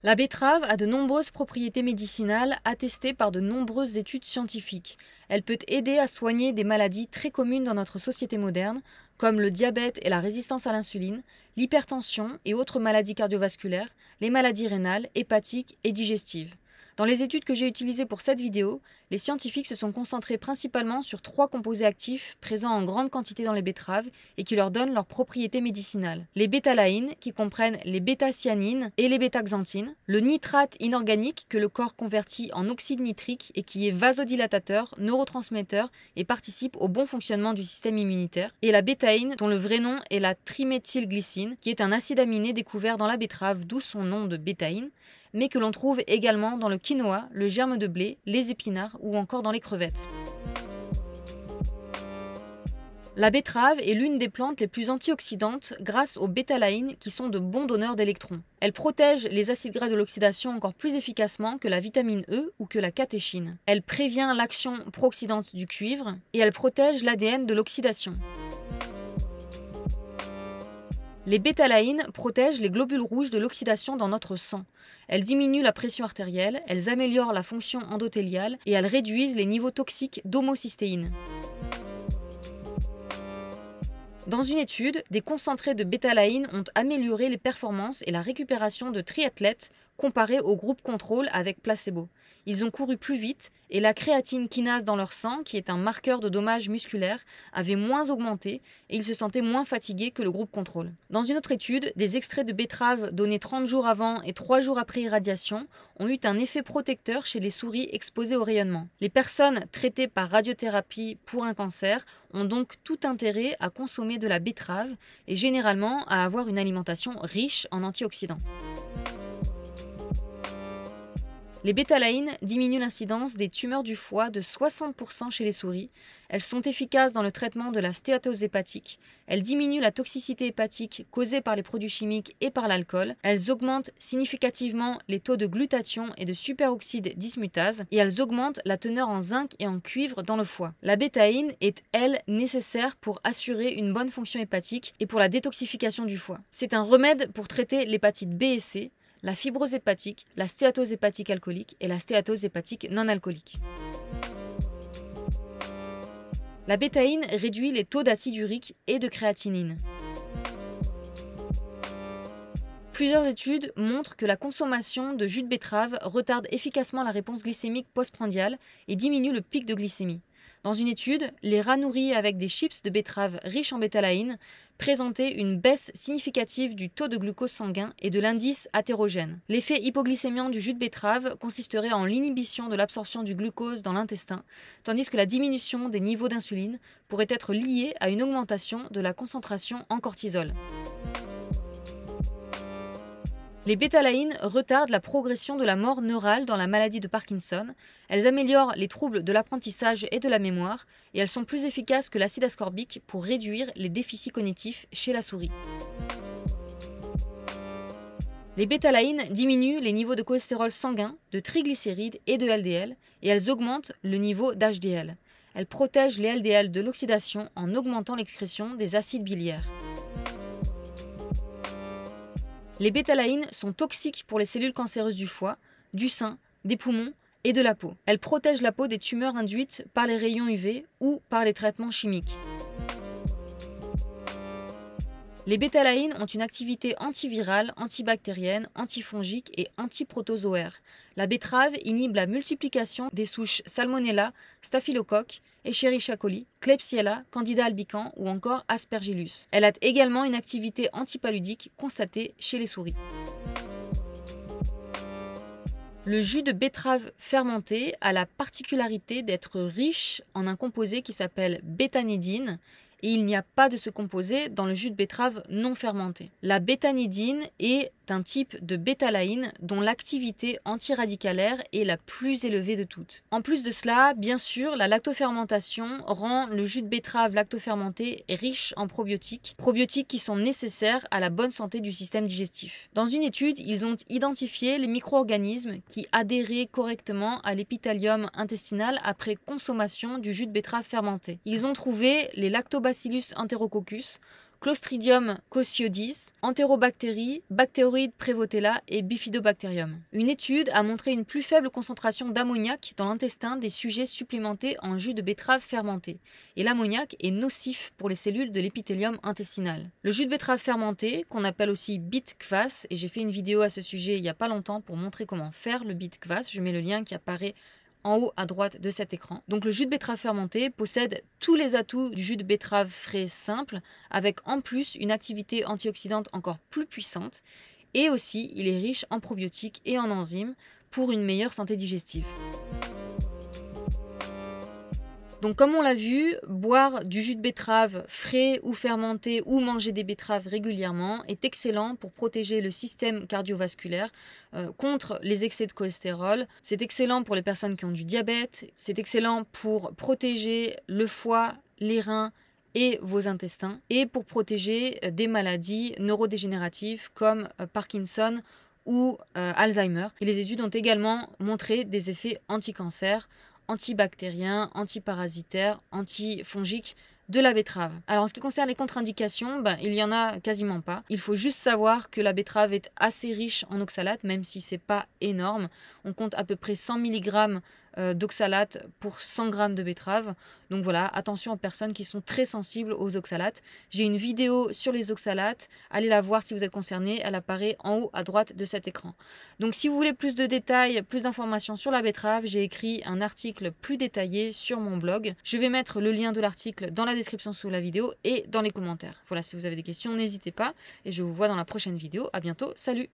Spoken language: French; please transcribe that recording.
La betterave a de nombreuses propriétés médicinales attestées par de nombreuses études scientifiques. Elle peut aider à soigner des maladies très communes dans notre société moderne, comme le diabète et la résistance à l'insuline, l'hypertension et autres maladies cardiovasculaires, les maladies rénales, hépatiques et digestives. Dans les études que j'ai utilisées pour cette vidéo, les scientifiques se sont concentrés principalement sur 3 composés actifs présents en grande quantité dans les betteraves et qui leur donnent leurs propriétés médicinales. Les bétalaïnes, qui comprennent les bêta-cyanines et les bêta-xanthines, le nitrate inorganique que le corps convertit en oxyde nitrique et qui est vasodilatateur, neurotransmetteur et participe au bon fonctionnement du système immunitaire, et la bétaïne dont le vrai nom est la triméthylglycine, qui est un acide aminé découvert dans la betterave, d'où son nom de bétaïne, mais que l'on trouve également dans le quinoa, le germe de blé, les épinards ou encore dans les crevettes. La betterave est l'une des plantes les plus antioxydantes grâce aux bétalaïnes qui sont de bons donneurs d'électrons. Elle protège les acides gras de l'oxydation encore plus efficacement que la vitamine E ou que la catéchine. Elle prévient l'action pro-oxydante du cuivre et elle protège l'ADN de l'oxydation. Les bétalaïnes protègent les globules rouges de l'oxydation dans notre sang. Elles diminuent la pression artérielle, elles améliorent la fonction endothéliale et elles réduisent les niveaux toxiques d'homocystéine. Dans une étude, des concentrés de bétalaïne ont amélioré les performances et la récupération de triathlètes comparés au groupe contrôle avec placebo. Ils ont couru plus vite et la créatine kinase dans leur sang, qui est un marqueur de dommages musculaires, avait moins augmenté et ils se sentaient moins fatigués que le groupe contrôle. Dans une autre étude, des extraits de betterave donnés 30 jours avant et 3 jours après irradiation ont eu un effet protecteur chez les souris exposées au rayonnement. Les personnes traitées par radiothérapie pour un cancer ont donc tout intérêt à consommer de la betterave et généralement à avoir une alimentation riche en antioxydants. Les bétalaïnes diminuent l'incidence des tumeurs du foie de 60% chez les souris. Elles sont efficaces dans le traitement de la stéatose hépatique. Elles diminuent la toxicité hépatique causée par les produits chimiques et par l'alcool. Elles augmentent significativement les taux de glutathion et de superoxyde dismutase. Et elles augmentent la teneur en zinc et en cuivre dans le foie. La bétaïne est, elle, nécessaire pour assurer une bonne fonction hépatique et pour la détoxification du foie. C'est un remède pour traiter l'hépatite B et C, la fibrose hépatique, la stéatose hépatique alcoolique et la stéatose hépatique non alcoolique. La bétaïne réduit les taux d'acide urique et de créatinine. Plusieurs études montrent que la consommation de jus de betterave retarde efficacement la réponse glycémique postprandiale et diminue le pic de glycémie. Dans une étude, les rats nourris avec des chips de betterave riches en bétalaïne présentaient une baisse significative du taux de glucose sanguin et de l'indice athérogène. L'effet hypoglycémiant du jus de betterave consisterait en l'inhibition de l'absorption du glucose dans l'intestin, tandis que la diminution des niveaux d'insuline pourrait être liée à une augmentation de la concentration en cortisol. Les bétalaïnes retardent la progression de la mort neurale dans la maladie de Parkinson, elles améliorent les troubles de l'apprentissage et de la mémoire, et elles sont plus efficaces que l'acide ascorbique pour réduire les déficits cognitifs chez la souris. Les bétalaïnes diminuent les niveaux de cholestérol sanguin, de triglycérides et de LDL, et elles augmentent le niveau d'HDL. Elles protègent les LDL de l'oxydation en augmentant l'excrétion des acides biliaires. Les bétalaïnes sont toxiques pour les cellules cancéreuses du foie, du sein, des poumons et de la peau. Elles protègent la peau des tumeurs induites par les rayons UV ou par les traitements chimiques. Les bétalaïnes ont une activité antivirale, antibactérienne, antifongique et antiprotozoaire. La betterave inhibe la multiplication des souches Salmonella, Staphylocoque, Escherichia coli, Klebsiella, Candida albicans ou encore Aspergillus. Elle a également une activité antipaludique constatée chez les souris. Le jus de betterave fermenté a la particularité d'être riche en un composé qui s'appelle bétanidine, et il n'y a pas de ce composé dans le jus de betterave non fermenté. La bétanidine est un type de bétalaïne dont l'activité antiradicalaire est la plus élevée de toutes. En plus de cela, bien sûr, la lactofermentation rend le jus de betterave lactofermenté riche en probiotiques qui sont nécessaires à la bonne santé du système digestif. Dans une étude, ils ont identifié les micro-organismes qui adhéraient correctement à l'épithélium intestinal après consommation du jus de betterave fermenté. Ils ont trouvé les Lactobacillus enterococcus, Clostridium coccidioides, Enterobactéries, Bacteroides Prevotella et Bifidobacterium. Une étude a montré une plus faible concentration d'ammoniac dans l'intestin des sujets supplémentés en jus de betterave fermenté. Et l'ammoniac est nocif pour les cellules de l'épithélium intestinal. Le jus de betterave fermenté, qu'on appelle aussi bitkvass, et j'ai fait une vidéo à ce sujet il n'y a pas longtemps pour montrer comment faire le bitkvass, je mets le lien qui apparaît en haut à droite de cet écran. Donc le jus de betterave fermenté possède tous les atouts du jus de betterave frais simple, avec en plus une activité antioxydante encore plus puissante, et aussi il est riche en probiotiques et en enzymes pour une meilleure santé digestive. Donc comme on l'a vu, boire du jus de betterave frais ou fermenté ou manger des betteraves régulièrement est excellent pour protéger le système cardiovasculaire contre les excès de cholestérol. C'est excellent pour les personnes qui ont du diabète, c'est excellent pour protéger le foie, les reins et vos intestins, et pour protéger des maladies neurodégénératives comme Parkinson ou Alzheimer. Et les études ont également montré des effets anti-cancer, antibactériens, antiparasitaires, antifongiques de la betterave. Alors en ce qui concerne les contre-indications, il y en a quasiment pas. Il faut juste savoir que la betterave est assez riche en oxalate, même si c'est pas énorme. On compte à peu près 100 mg d'oxalate pour 100 g de betterave. Donc voilà, attention aux personnes qui sont très sensibles aux oxalates. J'ai une vidéo sur les oxalates, allez la voir si vous êtes concerné, elle apparaît en haut à droite de cet écran. Donc si vous voulez plus de détails, plus d'informations sur la betterave, j'ai écrit un article plus détaillé sur mon blog. Je vais mettre le lien de l'article dans la description sous la vidéo et dans les commentaires. Voilà, si vous avez des questions, n'hésitez pas et je vous vois dans la prochaine vidéo. À bientôt, salut!